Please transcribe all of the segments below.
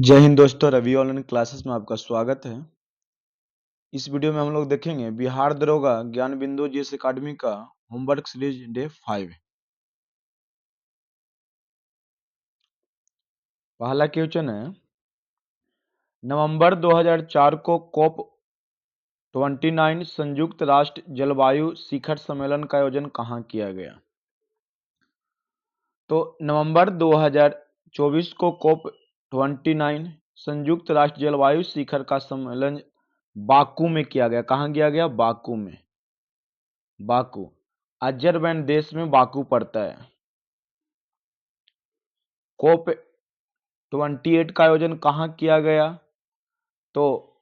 जय हिंद दोस्तों, Ravi online classes में आपका स्वागत है। इस वीडियो में हम लोग देखेंगे बिहार दरोगा ज्ञान बिंदु जीएस एकेडमी का होमवर्क सीरीज डे 5। पहला क्वेश्चन है, नवंबर 2004 को COP 29 संयुक्त राष्ट्र जलवायु शिखर सम्मेलन का आयोजन कहाँ किया गया? तो नवंबर 2024 को COP 29 संयुक्त राष्ट्र जलवायु शिखर का सम्मेलन बाकू में किया गया। कहाँ किया गया? बाकू में। बाकू अजरबैजान देश में बाकू पड़ता है। कोप 28 का आयोजन कहाँ किया गया? तो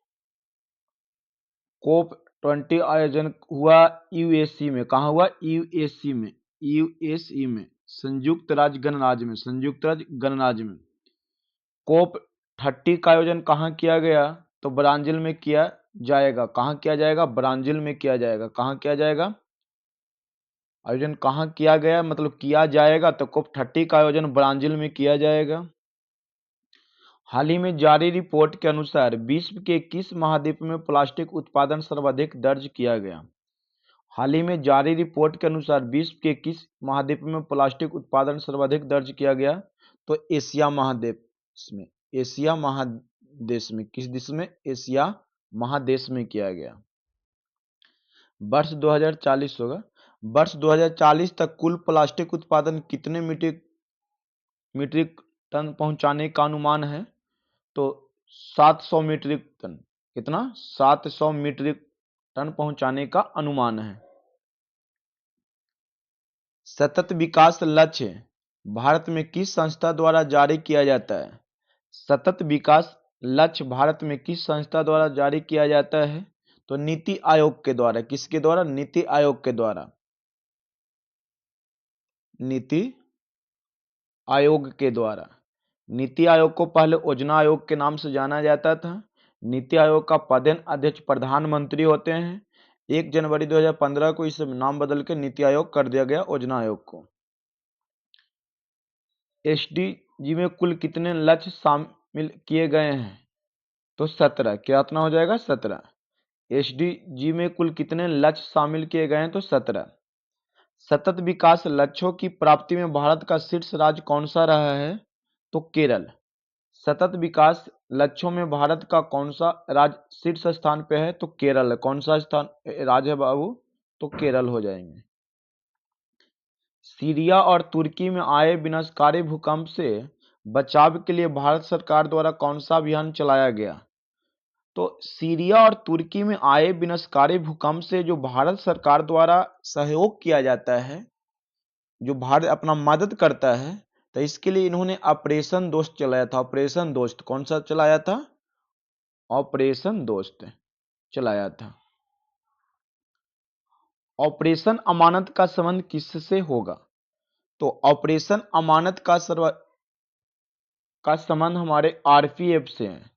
कोप 20 आयोजन हुआ यूएसी में। कहाँ हुआ? यूएसी में। यूएसई में, संयुक्त राज्य गणराज्य में। संयुक्त राज्य गणराज्य में। कोप 30 का आयोजन कहाँ किया गया? तो ब्राजील में किया जाएगा। कहाँ किया जाएगा? ब्राजील में किया जाएगा। कहाँ किया जाएगा? आयोजन कहाँ किया गया मतलब किया जाएगा, तो कोप 30 का आयोजन ब्राजील में किया जाएगा। हाल ही में जारी रिपोर्ट के अनुसार विश्व के किस महाद्वीप में प्लास्टिक उत्पादन सर्वाधिक दर्ज किया गया? हाल ही में जारी रिपोर्ट के अनुसार विश्व के किस महाद्वीप में प्लास्टिक उत्पादन सर्वाधिक दर्ज किया गया? तो एशिया महादेश में। एशिया महादेश में। किस देश में? एशिया महादेश में किया गया। वर्ष 2040 होगा। वर्ष 2040 तक कुल प्लास्टिक उत्पादन कितने मीट्रिक टन पहुंचाने का अनुमान है? तो 700 मीट्रिक टन। कितना? 700 मीट्रिक टन पहुंचाने का अनुमान है। सतत विकास लक्ष्य भारत में किस संस्था द्वारा जारी किया जाता है? सतत विकास लक्ष्य भारत में किस संस्था द्वारा जारी किया जाता है? तो नीति आयोग के द्वारा। किसके द्वारा? नीति आयोग के द्वारा। नीति आयोग के द्वारा। नीति आयोग को पहले योजना आयोग के नाम से जाना जाता था। नीति आयोग का पदेन अध्यक्ष प्रधानमंत्री होते हैं। 1 जनवरी 2015 को इसे नाम बदल के नीति आयोग कर दिया गया, योजना आयोग को। एसडीजी में कुल कितने लक्ष्य शामिल किए गए हैं? तो 17। कितना हो जाएगा? 17। एसडीजी में कुल कितने लक्ष्य शामिल किए गए हैं? तो 17। सतत विकास लक्ष्यों की प्राप्ति में भारत का शीर्ष राज्य कौन सा रहा है? तो केरल। सतत विकास लक्ष्यों में भारत का कौन सा राज्य शीर्ष स्थान पे है? तो केरल है। कौन सा स्थान राज्य है बाबू? तो केरल हो जाएंगे। सीरिया और तुर्की में आए विनाशकारी भूकंप से बचाव के लिए भारत सरकार द्वारा कौन सा अभियान चलाया गया? तो सीरिया और तुर्की में आए विनाशकारी भूकंप से जो भारत सरकार द्वारा सहयोग किया जाता है, जो भारत अपना मदद करता है, तो इसके लिए इन्होंने ऑपरेशन दोस्त चलाया था। ऑपरेशन दोस्त कौन सा चलाया था? ऑपरेशन दोस्त चलाया था। ऑपरेशन अमानत का संबंध किससे होगा? तो ऑपरेशन अमानत का संबंध हमारे आरपीएफ से है।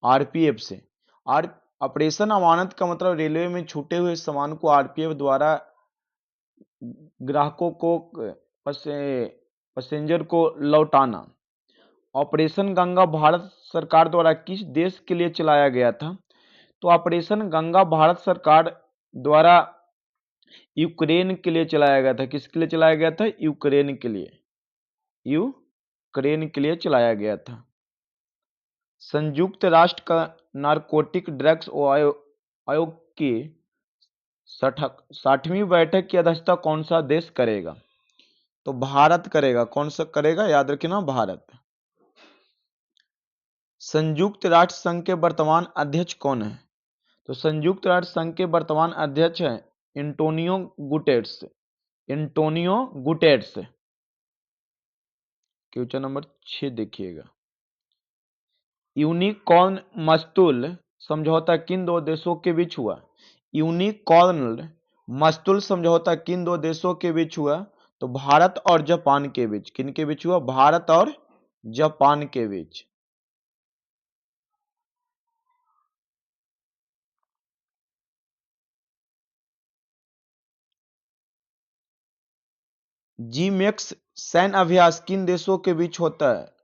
आरपीएफ से। ऑपरेशन अमानत का मतलब रेलवे में छूटे हुए सामान को आरपीएफ द्वारा ग्राहकों को पैसेंजर को लौटाना। ऑपरेशन गंगा भारत सरकार द्वारा किस देश के लिए चलाया गया था? तो ऑपरेशन गंगा भारत सरकार द्वारा यूक्रेन के लिए चलाया गया था। किसके लिए चलाया गया था? यूक्रेन के लिए। यूक्रेन के लिए चलाया गया था। संयुक्त राष्ट्र का नारकोटिक ड्रग्स आयोग की 60वीं बैठक की अध्यक्षता कौन सा देश करेगा? तो भारत करेगा। कौन सा करेगा? याद रखना, भारत। संयुक्त राष्ट्र संघ के वर्तमान अध्यक्ष कौन है? तो संयुक्त राष्ट्र संघ के वर्तमान अध्यक्ष हैं Antonio Guterres. Antonio Guterres. Question number 6 देखिएगा। यूनिकॉर्न मस्तूल समझौता किन दो देशों के बीच हुआ? यूनिकॉर्न मस्तूल समझौता किन दो देशों के बीच हुआ? तो भारत और जापान के बीच। किन के बीच हुआ? भारत और जापान के बीच। जी मैक्स सैन्य अभ्यास किन देशों के बीच होता है?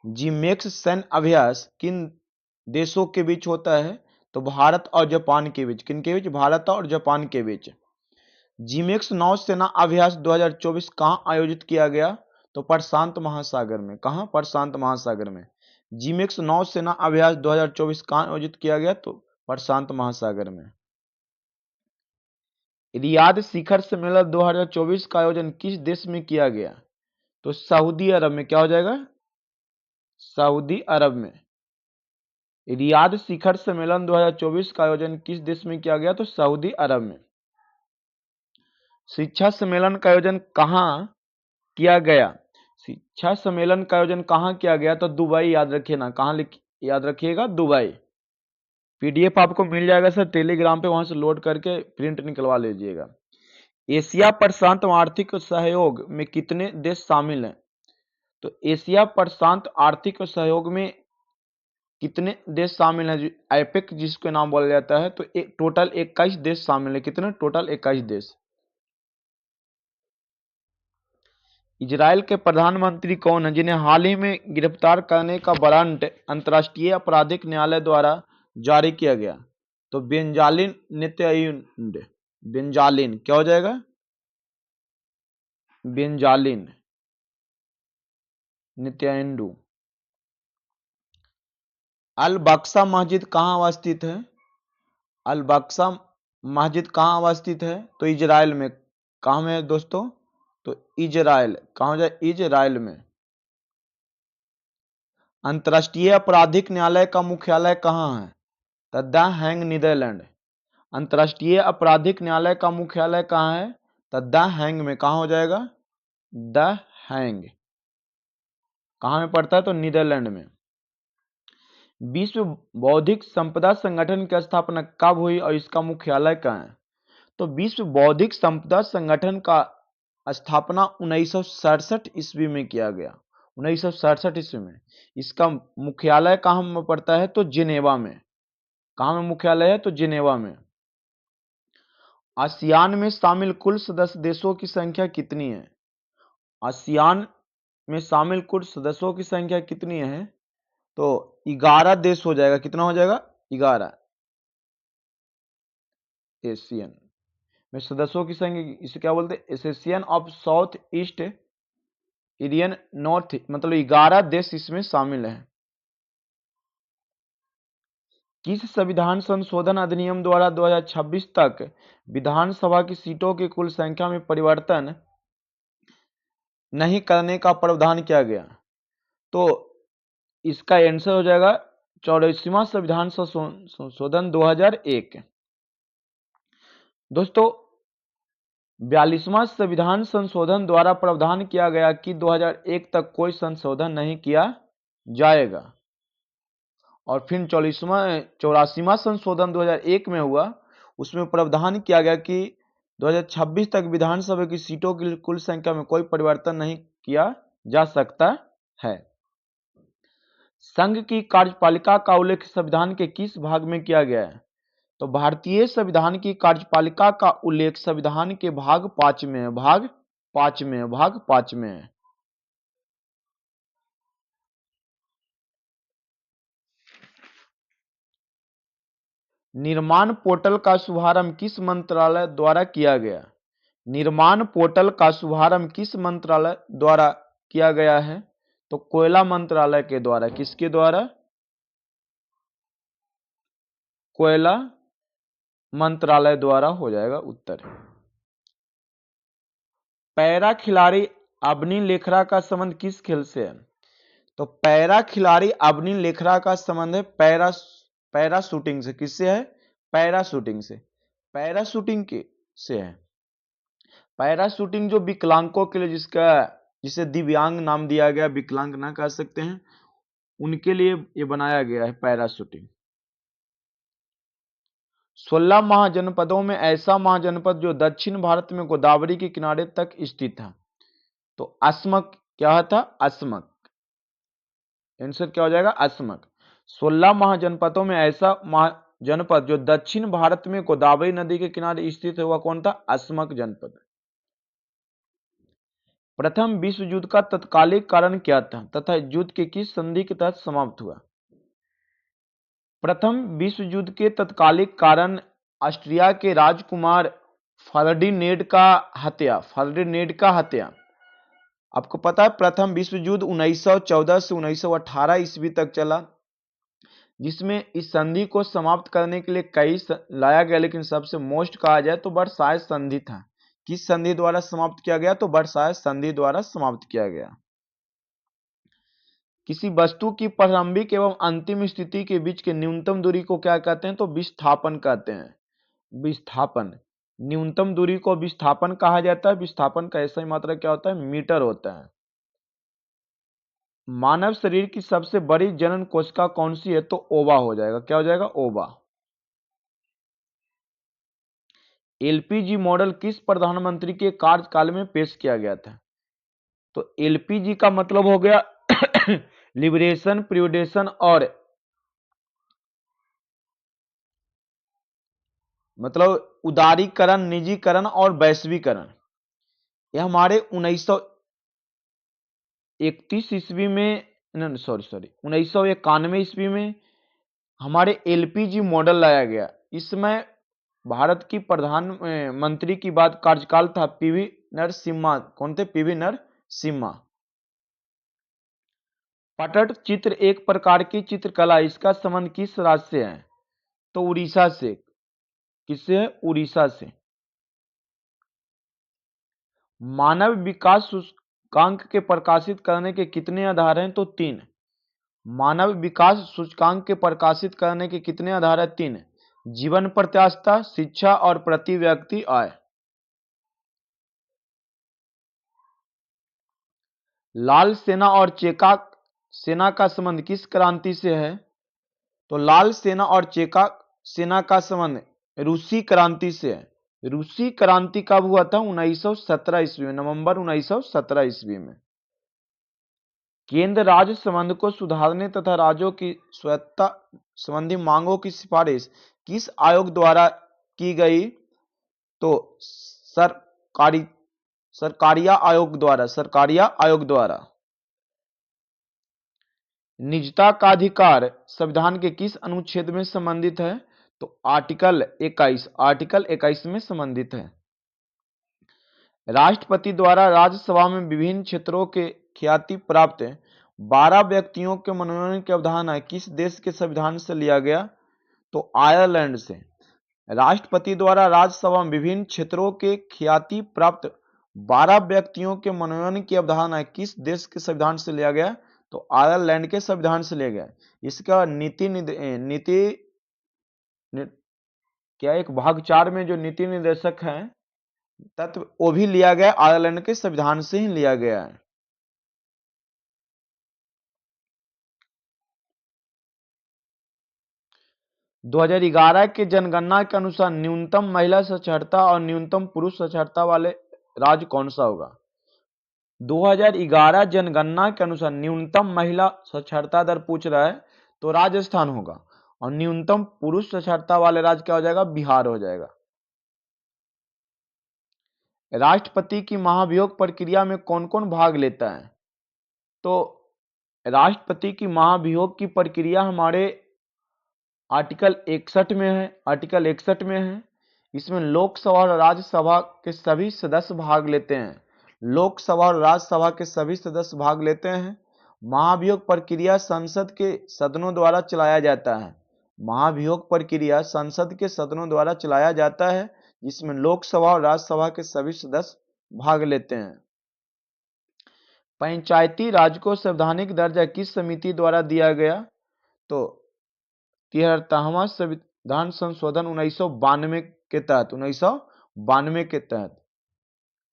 जिमेक्स सैन्य अभ्यास किन देशों के बीच होता है? तो भारत और जापान के बीच। किन के बीच? भारत और जापान के बीच। जिमेक्स नौसेना अभ्यास 2024 कहाँ आयोजित किया गया? तो प्रशांत महासागर में। कहाँ? प्रशांत महासागर में। जिमेक्स नौसेना अभ्यास 2024 कहाँ आयोजित किया गया? तो प्रशांत महासागर में। रियाद शिखर सम्मेलन 2024 का आयोजन किस देश में किया गया? तो सऊदी अरब में। क्या हो जाएगा? सऊदी अरब में। रियाद शिखर सम्मेलन 2024 का आयोजन किस देश में किया गया? तो सऊदी अरब में। शिक्षा सम्मेलन का आयोजन कहाँ किया गया? शिक्षा सम्मेलन का आयोजन कहाँ किया गया? तो दुबई। याद रखिए ना, कहाँ याद रखिएगा? दुबई। पीडीएफ आपको मिल जाएगा सर टेलीग्राम पे, वहां से लोड करके प्रिंट निकलवा लीजिएगा। एशिया प्रशांत आर्थिक सहयोग में कितने देश शामिल हैं? तो एशिया प्रशांत आर्थिक सहयोग में कितने देश शामिल हैं? आईपेक जिसके नाम बोला जाता है, तो टोटल 21 देश शामिल है। कितने? टोटल 21 देश। इजराइल के प्रधानमंत्री कौन है जिन्हें हाल ही में गिरफ्तार करने का वारंट अंतर्राष्ट्रीय आपराधिक न्यायालय द्वारा जारी किया गया? तो बेंजालिन नेतन्याहू। बेंजालिन। क्या हो जाएगा? बेंजालिन नेतन्याहू। अल बक्सा मस्जिद कहाँ अवस्थित है? अल बक्सा मस्जिद कहाँ अवस्थित है? तो इजराइल में। कहाँ में है दोस्तों? तो इजराइल। कहाँ हो जाए? इजराइल में। अंतर्राष्ट्रीय आपराधिक न्यायालय का मुख्यालय कहाँ है? तो द हैंग, नीदरलैंड। अंतर्राष्ट्रीय आपराधिक न्यायालय का मुख्यालय कहाँ है? तो द हैंग में। कहाँ हो जाएगा? The hang. कहाँ में पड़ता है? तो नीदरलैंड में। विश्व बौद्धिक संपदा संगठन की स्थापना कब हुई और इसका मुख्यालय कहाँ है? तो विश्व बौद्धिक संपदा संगठन का स्थापना 1967 ईस्वी में किया गया। 1967 ईस्वी में। इसका मुख्यालय कहाँ में पड़ता है? तो जिनेवा में। कहाँ में मुख्यालय है? तो जिनेवा में। आसियान में शामिल कुल सदस्य देशों की संख्या कितनी है? आसियान में शामिल कुल सदस्यों की संख्या कितनी है? तो 11 देश हो जाएगा। कितना हो जाएगा? 11। एशियन में सदस्यों की संख्या, इसे क्या बोलते हैं? Association of south east Asian north, मतलब 11 देश इसमें शामिल हैं। किस संविधान संशोधन अधिनियम द्वारा 2026 तक विधानसभा की सीटों की कुल संख्या में परिवर्तन नहीं करने का प्रावधान किया गया? तो इसका आंसर हो जाएगा 84वां संविधान संशोधन 2001। दोस्तों 42वां संविधान संशोधन द्वारा प्रावधान किया गया कि 2001 तक कोई संशोधन नहीं किया जाएगा। और फिर 84वां संशोधन 2001 में हुआ, उसमें प्रावधान किया गया कि 2026 तक विधानसभा की सीटों की कुल संख्या में कोई परिवर्तन नहीं किया जा सकता है। संघ की कार्यपालिका का उल्लेख संविधान के किस भाग में किया गया है? तो भारतीय संविधान की कार्यपालिका का उल्लेख संविधान के भाग 5 में है। भाग 5 में है। भाग 5 में है। निर्माण पोर्टल का शुभारंभ किस मंत्रालय द्वारा किया गया? निर्माण पोर्टल का शुभारंभ किस मंत्रालय द्वारा किया गया है? तो कोयला मंत्रालय के द्वारा। किसके द्वारा? कोयला मंत्रालय द्वारा हो जाएगा उत्तर। पैरा खिलाड़ी अवनी लेखरा का संबंध किस खेल से है? तो पैरा खिलाड़ी अवनी लेखरा का संबंध है पैरा शूटिंग से। किससे है? पैरा शूटिंग से। पैरा शूटिंग के से है। पैरा शूटिंग जो विकलांगों के लिए, जिसे दिव्यांग नाम दिया गया, विकलांग ना कह सकते हैं, उनके लिए ये बनाया गया है पैरा शूटिंग। 16 महाजनपदों में ऐसा महाजनपद जो दक्षिण भारत में गोदावरी के किनारे तक स्थित है? तो असमक। क्या था? असमक। आंसर क्या हो जाएगा? असमक। 16 महाजनपदों में ऐसा जनपद जो दक्षिण भारत में गोदावरी नदी के किनारे स्थित है, वह कौन था? असमक जनपद। प्रथम विश्व युद्ध का तत्कालिक कारण क्या था तथा युद्ध के किस संधि के तहत समाप्त हुआ? प्रथम विश्व युद्ध के तत्कालिक कारण ऑस्ट्रिया के राजकुमार फर्डिनेंड का हत्या। आपको पता है प्रथम विश्व युद्ध 1914 से 1918 ईस्वी तक चला, जिसमें इस संधि को समाप्त करने के लिए कई लाया गया, लेकिन सबसे मोस्ट कहा जाए तो वर्साय संधि था। किस संधि द्वारा समाप्त किया गया? तो वर्साय संधि द्वारा समाप्त किया गया। किसी वस्तु की प्रारंभिक एवं अंतिम स्थिति के बीच के न्यूनतम दूरी को क्या कहते हैं? तो विस्थापन कहते हैं। विस्थापन, न्यूनतम दूरी को विस्थापन कहा जाता है। विस्थापन का ऐसा ही मात्रा क्या होता है? मीटर होता है। मानव शरीर की सबसे बड़ी जनन कोशिका कौन सी है? तो ओवा हो जाएगा। क्या हो जाएगा? ओवा। एलपीजी मॉडल किस प्रधानमंत्री के कार्यकाल में पेश किया गया था? तो एलपीजी का मतलब हो गया लिबरेशन, प्रिवेडेशन और मतलब उदारीकरण, निजीकरण और वैश्वीकरण। यह हमारे 1931 ईस्वी में, 1991 ईस्वी में हमारे एलपीजी मॉडल लाया गया। इसमें भारत की प्रधानमंत्री की बात कार्यकाल था पीवी नरसिम्हा। कौन थे? पीवी नरसिम्हा। पटट चित्र एक प्रकार की चित्रकला। इसका संबंध किस राज्य से है? तो उड़ीसा से। किससे है? उड़ीसा से। मानव विकास सूचकांक के प्रकाशित करने के कितने आधार हैं? तो 3। मानव विकास सूचकांक के प्रकाशित करने के कितने आधार हैं? 3। जीवन प्रत्याशा, शिक्षा और प्रति व्यक्ति आय। लाल सेना और चेका सेना का संबंध किस क्रांति से है? तो लाल सेना और चेका सेना का संबंध रूसी क्रांति से है। रूसी क्रांति कब हुआ था? 1917 ईस्वी में, नवंबर 1917 ईस्वी में। केंद्र राज्य संबंध को सुधारने तथा राज्यों की स्वायत्तता संबंधी मांगों की सिफारिश किस आयोग द्वारा की गई? तो सरकारिया आयोग द्वारा। निजता का अधिकार संविधान के किस अनुच्छेद में संबंधित है? तो आर्टिकल 21 में संबंधित है। राष्ट्रपति द्वारा राज्यसभा में विभिन्न क्षेत्रों के ख्याति प्राप्त 12 व्यक्तियों के मनोनयन की अवधारणा किस देश के संविधान से लिया गया? तो आयरलैंड से। राष्ट्रपति द्वारा राज्यसभा में विभिन्न क्षेत्रों के ख्याति प्राप्त 12 व्यक्तियों के मनोनयन की अवधारणा किस देश के संविधान से लिया गया? तो आयरलैंड के संविधान से लिया गया। इसका क्या एक भाग 4 में जो नीति निर्देशक हैं तत्व, वो भी लिया गया आयरलैंड के संविधान से ही लिया गया है। दो 2011 के जनगणना के अनुसार न्यूनतम महिला साक्षरता और न्यूनतम पुरुष साक्षरता वाले राज्य कौन सा होगा? 2011 जनगणना के अनुसार न्यूनतम महिला साक्षरता दर पूछ रहा है तो राजस्थान होगा, और न्यूनतम पुरुष साक्षरता वाले राज्य क्या हो जाएगा? बिहार हो जाएगा। राष्ट्रपति की महाभियोग प्रक्रिया में कौन कौन भाग लेता है? तो राष्ट्रपति की महाभियोग की प्रक्रिया हमारे आर्टिकल 61 में है। इसमें लोकसभा और राज्यसभा के सभी सदस्य भाग लेते हैं। लोकसभा और राज्यसभा के सभी सदस्य भाग लेते हैं। महाभियोग प्रक्रिया संसद के सदनों द्वारा चलाया जाता है। महाभियोग प्रक्रिया संसद के सदनों द्वारा चलाया जाता है, जिसमें लोकसभा और राज्यसभा के सभी सदस्य भाग लेते हैं। पंचायती राज को संवैधानिक दर्जा किस समिति द्वारा दिया गया? तो 73वां संविधान संशोधन 1992 के तहत।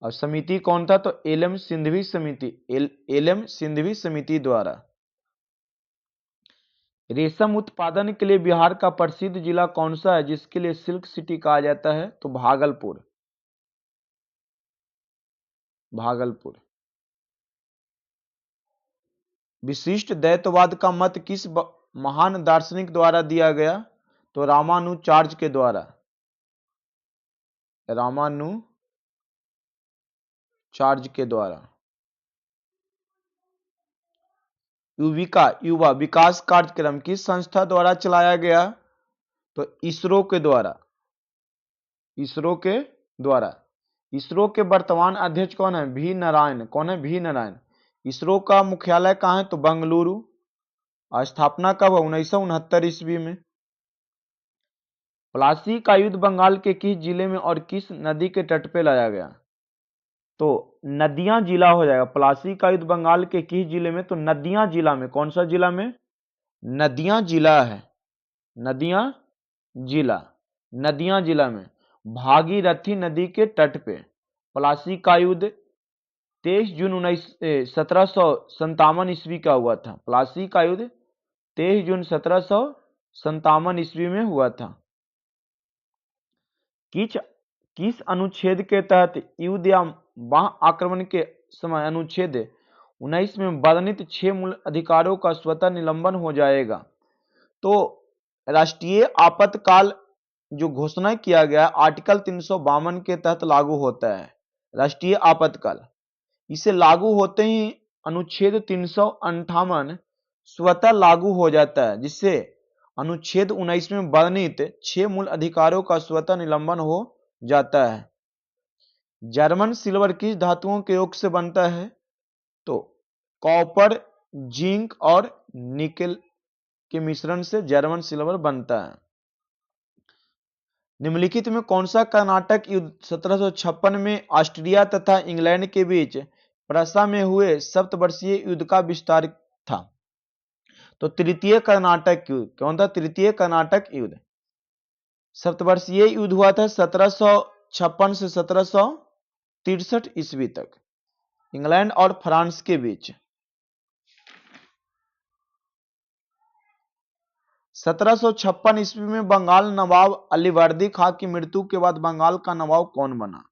और समिति कौन था? तो एल एम सिंघवी समिति द्वारा। रेशम उत्पादन के लिए बिहार का प्रसिद्ध जिला कौन सा है, जिसके लिए सिल्क सिटी कहा जाता है? तो भागलपुर। विशिष्ट द्वैतवाद का मत किस महान दार्शनिक द्वारा दिया गया? तो रामानुजाचार्य के द्वारा। युविका युवा विकास कार्यक्रम किस संस्था द्वारा चलाया गया? तो इसरो के द्वारा। इसरो के द्वारा। इसरो के वर्तमान अध्यक्ष कौन है? वी नारायण। कौन है? वी नारायण। इसरो का मुख्यालय कहाँ है? तो बेंगलुरु। स्थापना कब? 1969 ईस्वी में। प्लासी का युद्ध बंगाल के किस जिले में और किस नदी के तट पे लड़ा गया? तो नदियां जिला हो जाएगा। प्लासी का युद्ध बंगाल के किस जिले में? तो नदियां जिला में। कौन सा जिला में? नदियां जिला है। नदियां जिला। नदियां जिला में भागीरथी नदी के तट पे प्लासी का युद्ध 23 जून 1757 ईस्वी का हुआ था। प्लासी का युद्ध 23 जून 1757 ईस्वी में हुआ था। किस अनुच्छेद के तहत युद्ध या बाह्य आक्रमण के समय अनुच्छेद 19 में वर्णित 6 मूल अधिकारों का स्वतः निलंबन हो जाएगा? तो राष्ट्रीय आपातकाल जो घोषणा किया गया आर्टिकल 352 के तहत लागू होता है। राष्ट्रीय आपातकाल इसे लागू होते ही अनुच्छेद 358 स्वतः लागू हो जाता है, जिससे अनुच्छेद 19 में वर्णित 6 मूल अधिकारों का स्वतः निलंबन हो जाता है। जर्मन सिल्वर किस धातुओं के योग से बनता है? तो कॉपर, जिंक और निकेल के मिश्रण से जर्मन सिल्वर बनता है। निम्नलिखित में कौन सा कर्नाटक युद्ध 1756 में ऑस्ट्रिया तथा इंग्लैंड के बीच प्रसा में हुए सप्तवर्षीय युद्ध का विस्तार था? तो तृतीय कर्नाटक युद्ध। कौन था? तृतीय कर्नाटक युद्ध। सप्तवर्षीय युद्ध हुआ था 1756 से 1763 ईस्वी तक इंग्लैंड और फ्रांस के बीच। 1756 ईस्वी में बंगाल नवाब अलीवर्दी खां की मृत्यु के बाद बंगाल का नवाब कौन बना?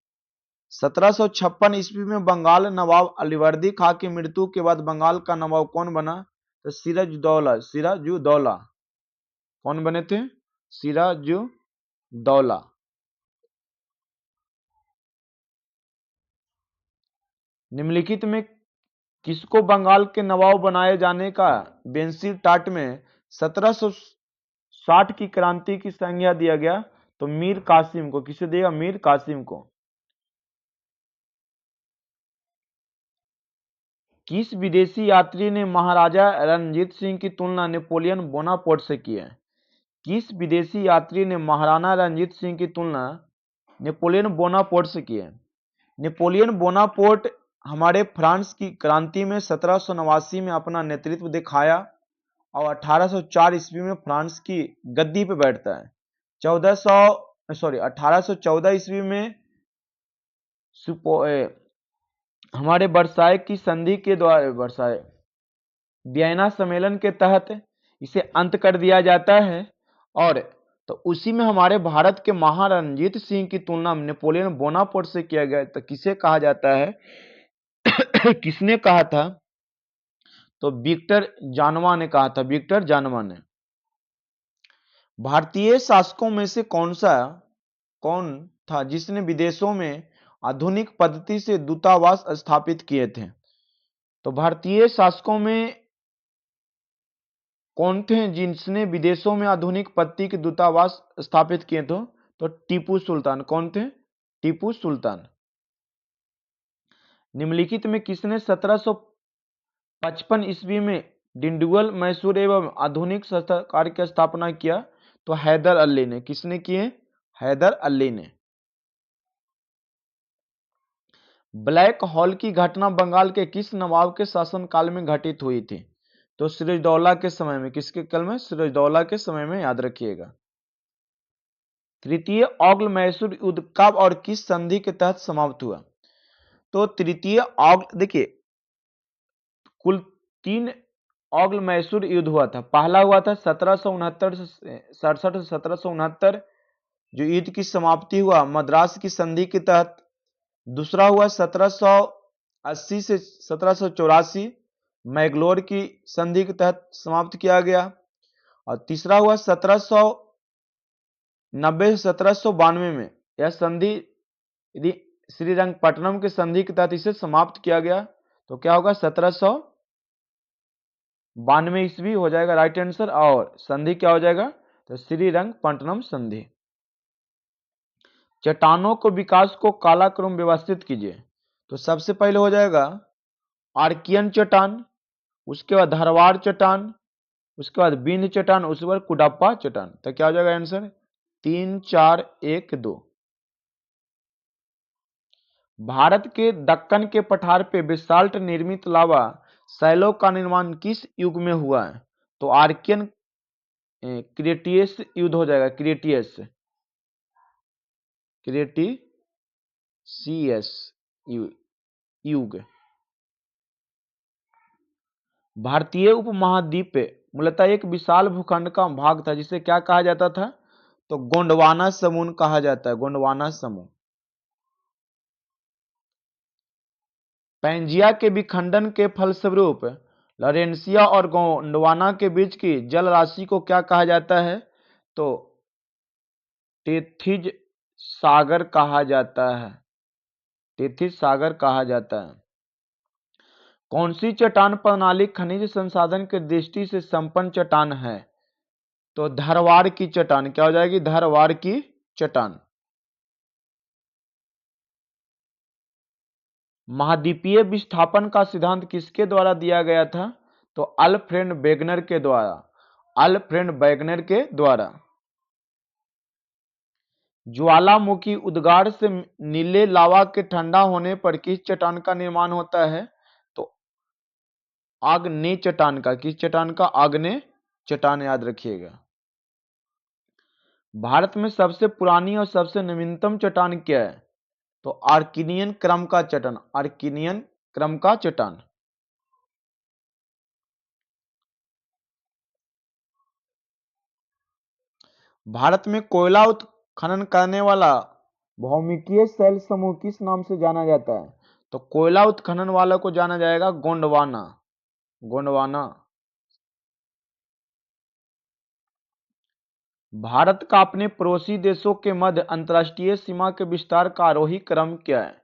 1756 ईस्वी में बंगाल नवाब अलीवर्दी खां की मृत्यु के बाद बंगाल का नवाब कौन बना? तो सिराजुद्दौला। सिराजुद्दौला। कौन बने थे? सिराजुद्दौला। निम्नलिखित में किसको बंगाल के नवाब बनाए जाने का बेंसी टाट में 1760 की क्रांति की संज्ञा दिया गया? तो मीर कासिम को। किसे दिया? मीर कासिम को। किस विदेशी यात्री ने महाराजा रणजीत सिंह की तुलना नेपोलियन बोनापार्ट से की है? किस विदेशी यात्री ने महाराणा रणजीत सिंह की तुलना नेपोलियन बोनापार्ट से की है? नेपोलियन बोनापार्ट हमारे फ्रांस की क्रांति में 1789 में अपना नेतृत्व दिखाया और 1804 ईस्वी में फ्रांस की गद्दी पे बैठता है। 1814 ईस्वी में हमारे वर्साय की संधि के द्वारा वर्साय वियना सम्मेलन के तहत इसे अंत कर दिया जाता है। और तो उसी में हमारे भारत के महाराणा रणजीत सिंह की तुलना नेपोलियन बोनापार्ट से किया गया। तो किसे कहा जाता है? किसने कहा था? तो विक्टर जानवा ने कहा था। विक्टर जानवा ने। भारतीय शासकों में से कौन था जिसने विदेशों में आधुनिक पद्धति से दूतावास स्थापित किए थे? तो भारतीय शासकों में कौन थे जिसने विदेशों में आधुनिक पद्धति के दूतावास स्थापित किए थे? तो टीपू सुल्तान। कौन थे? टीपू सुल्तान। निम्नलिखित में किसने 1755 ईस्वी में डिंडुगल, मैसूर एवं आधुनिक सरकार की स्थापना किया? तो हैदर अली ने। किसने किए? हैदर अली ने। ब्लैक होल की घटना बंगाल के किस नवाब के शासनकाल में घटित हुई थी? तो सिराजुद्दौला के समय में। किसके काल में? सिराजुद्दौला के समय में। याद रखिएगा। तृतीय औग्ल मैसूर युद्ध कब और किस संधि के तहत समाप्त हुआ? तो तृतीय औग्ल, देखिए कुल 3 औग्ल मैसूर युद्ध हुआ था। पहला हुआ था 1767 से 1769 जो युद्ध की समाप्ति हुआ मद्रास की संधि के तहत। दूसरा हुआ 1780 से 1784 मैग्लोर की संधि के तहत समाप्त किया गया। और तीसरा हुआ 1790 से 1792 में यह संधि श्रीरंगपट्टनम के संधि के तहत इसे समाप्त किया गया। तो क्या होगा? 92 ईस्वी हो जाएगा राइट आंसर। और संधि क्या हो जाएगा, तो श्रीरंगपट्टनम संधि। चट्टानों को विकास को कालाक्रम व्यवस्थित कीजिए। तो सबसे पहले हो जाएगा आर्कियन चट्टान, उसके बाद धारवाड़ चट्टान, उसके बाद बिंद चट्टान, उसके बाद कुडप्पा चट्टान। तो क्या हो जाएगा आंसर 3 4 1 2। भारत के दक्कन के पठार पे बेसाल्ट निर्मित लावा शैलों का निर्माण किस युग में हुआ है। तो आर्कियन क्रेटियस युद्ध हो जाएगा, क्रेटियस क्रेटिसियस युग। भारतीय उपमहाद्वीप मूलतः एक विशाल भूखंड का भाग था जिसे क्या कहा जाता था, तो गोंडवाना समूह कहा जाता है, गोंडवाना समूह। पैंजिया के विखंडन के फलस्वरूप लॉरेंसिया और गोंडवाना के बीच की जल राशि को क्या कहा जाता है, तो टेथिज सागर कहा जाता है, टेथिज सागर कहा जाता है। कौन सी चट्टान प्रणाली खनिज संसाधन की दृष्टि से संपन्न चट्टान है, तो धारवाड़ की चट्टान। क्या हो जाएगी, धारवाड़ की चट्टान। महाद्वीपीय विस्थापन का सिद्धांत किसके द्वारा दिया गया था, तो अल्फ्रेड वेगनर के द्वारा, अल्फ्रेड वेगनर के द्वारा। ज्वालामुखी उद्गार से नीले लावा के ठंडा होने पर किस चट्टान का निर्माण होता है, तो आग्नेय चट्टान का। किस चट्टान का, आग्नेय चट्टान, याद रखिएगा। भारत में सबसे पुरानी और सबसे नवीनतम चट्टान क्या है, तो आर्किनियन क्रम का चट्टान, आर्किनियन क्रम का चट्टान। भारत में कोयला उत्खनन करने वाला भौमिकीय शैल समूह किस नाम से जाना जाता है, तो कोयला उत्खनन वाला को जाना जाएगा गोंडवाना, गोंडवाना। भारत का अपने पड़ोसी देशों के मध्य अंतर्राष्ट्रीय सीमा के विस्तार का आरोही क्रम क्या है।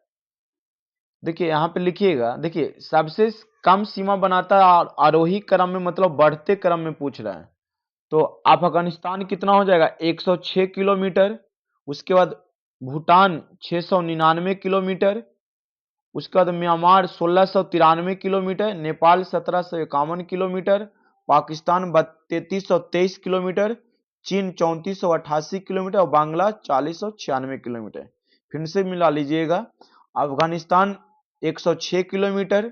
देखिए यहाँ पे लिखिएगा, देखिए सबसे कम सीमा बनाता है आरोही क्रम में, मतलब बढ़ते क्रम में पूछ रहा है। तो अफगानिस्तान कितना हो जाएगा 106 किलोमीटर, उसके बाद भूटान 699 किलोमीटर, उसके बाद Myanmar 1693 kilometre, Nepal 1751 kilometre, Pakistan 3323 kilometre, चीन 3488 किलोमीटर और बांग्ला 4096 किलोमीटर। फिर से मिला लीजिएगा, Afghanistan 106 kilometre,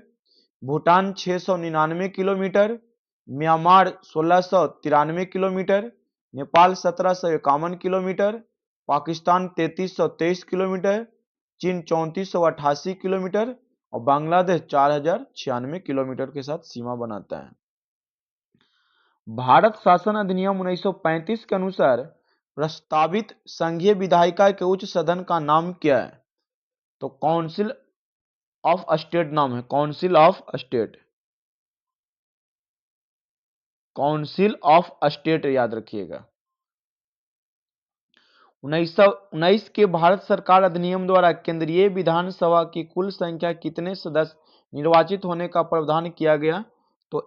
Bhutan 699 kilometre, Myanmar 1693 kilometre, Nepal 1751 kilometre, Pakistan 3323 kilometre, चीन 3488 किलोमीटर और बांग्लादेश 4096 किलोमीटर के साथ सीमा बनाता है। भारत शासन अधिनियम 1935 के अनुसार प्रस्तावित संघीय विधायिका के उच्च सदन का नाम क्या है, तो काउंसिल ऑफ स्टेट नाम है, council of state, council of state, याद रखिएगा। 1919 के भारत सरकार अधिनियम द्वारा केंद्रीय विधानसभा की कुल संख्या कितने सदस्य निर्वाचित होने का प्रावधान किया गया, तो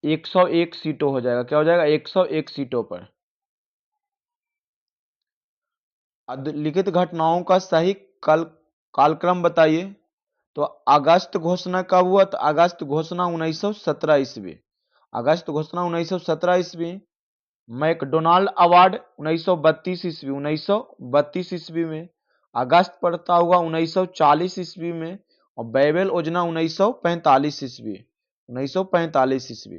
101 सीटों हो जाएगा। क्या हो जाएगा, 101 सीटों पर। लिखित घटनाओं का सही कालक्रम बताइए, तो अगस्त घोषणा कब हुआ, तो अगस्त घोषणा 1917 ईस्वी, अगस्त घोषणा 1917 ईस्वी। मैकडोनाल्ड अवार्ड 1932 ईस्वी, 1932 ईस्वी में। अगस्त पड़ता हुआ 1940 ईस्वी में और बैबल योजना 1945 ईस्वी, 1945 ईस्वी।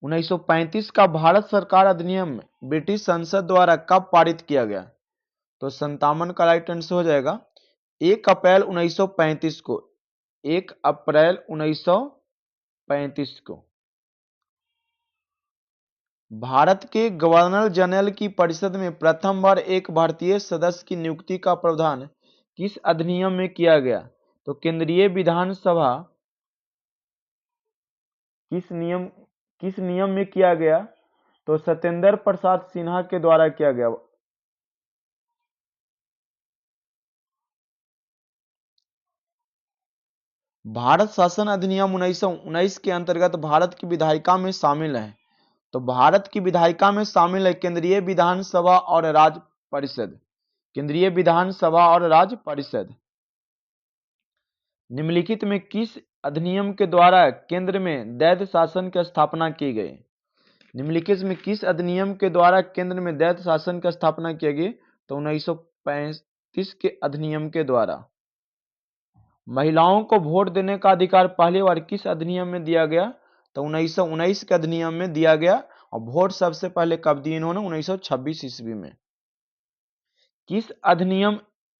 1935 का भारत सरकार अधिनियम ब्रिटिश संसद द्वारा कब पारित किया गया, तो 57 का राइट आंसर हो जाएगा 1 अप्रैल 1935 को, 1 अप्रैल 1935 को। भारत के गवर्नर जनरल की परिषद में प्रथम बार एक भारतीय सदस्य की नियुक्ति का प्रावधान किस अधिनियम में किया गया, तो केंद्रीय विधानसभा किस नियम में किया गया, तो सत्येंद्र प्रसाद सिन्हा के द्वारा किया गया। भारत शासन अधिनियम 1919 के अंतर्गत भारत की विधायिका में शामिल है। तो भारत की विधायिका में शामिल है केंद्रीय विधानसभा और राज्य परिषद। केंद्रीय विधानसभा और राज्य परिषद। निम्नलिखित में किस अधिनियम के द्वारा केंद्र में दैत्य शासन की स्थापना की गई? निम्नलिखित में किस अधिनियम के द्वारा केंद्र में दैत्य शासन की स्थापना की गई? तो 1935 के अधिनियम के द्वारा। महिलाओं को वोट देने का अधिकार पहली बार किस अधिनियम में दिया गया? तो 1919 के अधिनियम में दिया गया। और वोट सबसे पहले कब दिए इन्होंने? 1926 ईस्वी में। किस अधिनियम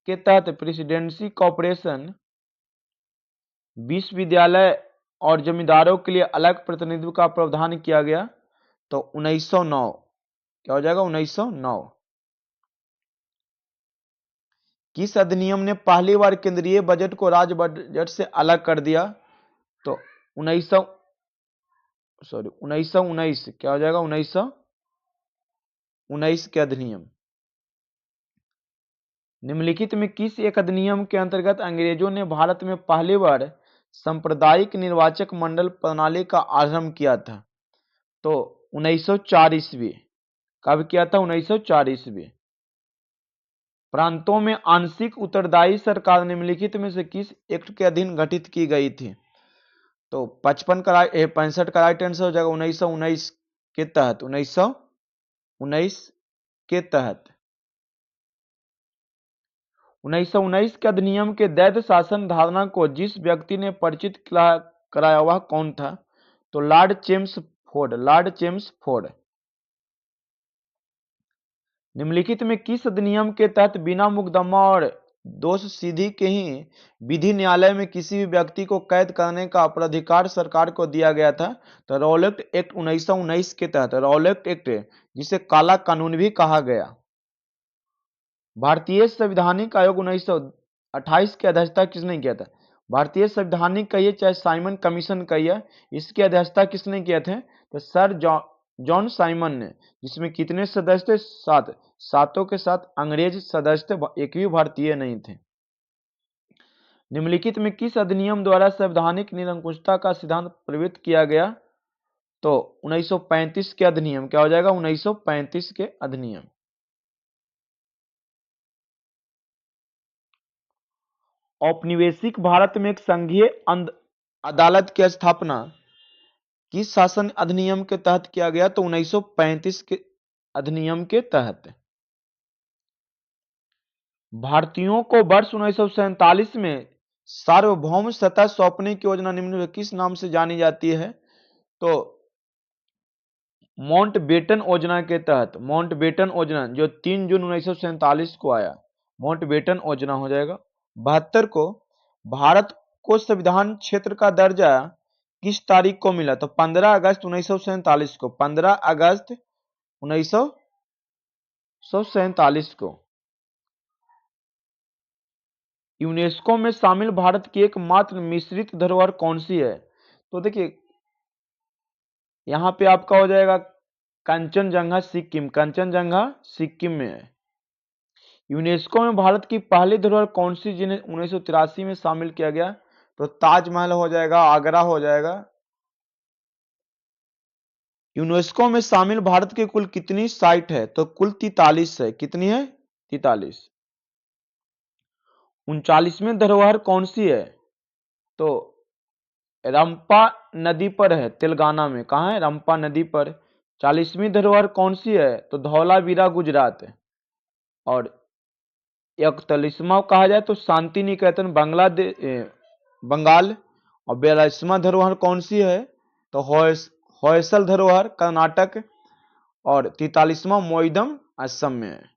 के तहत प्रेसिडेंसी कॉर्पोरेशन विश्वविद्यालय और जमींदारों के लिए अलग प्रतिनिधित्व का प्रावधान किया गया? तो 1909। क्या हो जाएगा? 1909। किस अधिनियम ने पहली बार केंद्रीय बजट को राज्य बजट से अलग कर दिया? तो 1919। क्या हो जाएगा? 1919 के अधिनियम। निम्नलिखित में किस एक अधिनियम के अंतर्गत अंग्रेजों ने भारत में पहली बार सांप्रदायिक निर्वाचक मंडल प्रणाली का आरंभ किया था? तो 1904 ईस्वी। कब किया था? 1904 ईस्वी। प्रांतों में आंशिक उत्तरदायी सरकार निम्नलिखित में से किस एक्ट के अधीन गठित की गई थी? तो 65 का राइट आंसर हो जाएगा 1919 के तहत। 1919 के तहत। 1919 के अधिनियम के दैत्य शासन धारणा को जिस व्यक्ति ने परिचित कराया वह कौन था? तो लॉर्ड चेम्सफोर्ड। Lord Chelmsford. निम्नलिखित में किस अधिनियम के तहत बिना मुकदमा और दोष सिद्धि के ही विधि न्यायालय में किसी भी व्यक्ति को कैद करने का अपराधिकार सरकार को दिया गया था? तो रॉलेट एक्ट 1919 के तहत। रॉलेट एक्ट, जिसे काला कानून भी कहा गया। भारतीय संवैधानिक आयोग 1928 की अध्यक्षता किसने किया था? भारतीय संवैधानिक कहिए चाहे साइमन कमीशन कहिए, इसकी अध्यक्षता किसने किया थे? तो सर जॉन साइमन ने। जिसमें कितने सदस्य थे? 7। सातों के साथ अंग्रेज सदस्य थे, एक भी भारतीय नहीं थे। निम्नलिखित में किस अधिनियम द्वारा संवैधानिक निरंकुशता का सिद्धांत प्रवृत्त किया गया? तो 1935 के अधिनियम। क्या हो जाएगा? 1935 के अधिनियम। औपनिवेशिक भारत में एक संघीय अदालत की स्थापना किस शासन अधिनियम के तहत किया गया? तो 1935 के अधिनियम के तहत। भारतीयों को वर्ष 1947 में सार्वभौम सत्ता सौंपने की योजना निम्न में किस नाम से जानी जाती है? तो माउंटबेटन योजना के तहत। माउंटबेटन योजना जो 3 जून 1947 को आया, माउंटबेटन योजना हो जाएगा। 72 को भारत को संविधान क्षेत्र का दर्जा किस तारीख को मिला? तो 15 अगस्त 1947 को। 15 अगस्त 1947 को। यूनेस्को में शामिल भारत की एकमात्र मिश्रित धरोहर कौन सी है? तो देखिए यहां पे आपका हो जाएगा कंचनजंगा सिक्किम। कंचनजंगा सिक्किम में है। यूनेस्को में भारत की पहली धरोहर कौन सी जिन्हें 1983 में शामिल किया गया? तो ताजमहल हो जाएगा, आगरा हो जाएगा। यूनेस्को में शामिल भारत की कुल कितनी साइट है? तो कुल 43 है। कितनी है? 43। 39वीं धरोहर कौन सी है? तो रंपा नदी पर है, तेलंगाना में। कहां है? रंपा नदी पर। 40वीं धरोहर कौन सी है? तो धौलावीरा, गुजरात है। और 41वां कहा जाए तो शांति निकेतन, बंगाल। और 42वां धरोहर कौन सी है? तो होयसल धरोहर, कर्नाटक। और 43वां मोइदम, असम में है।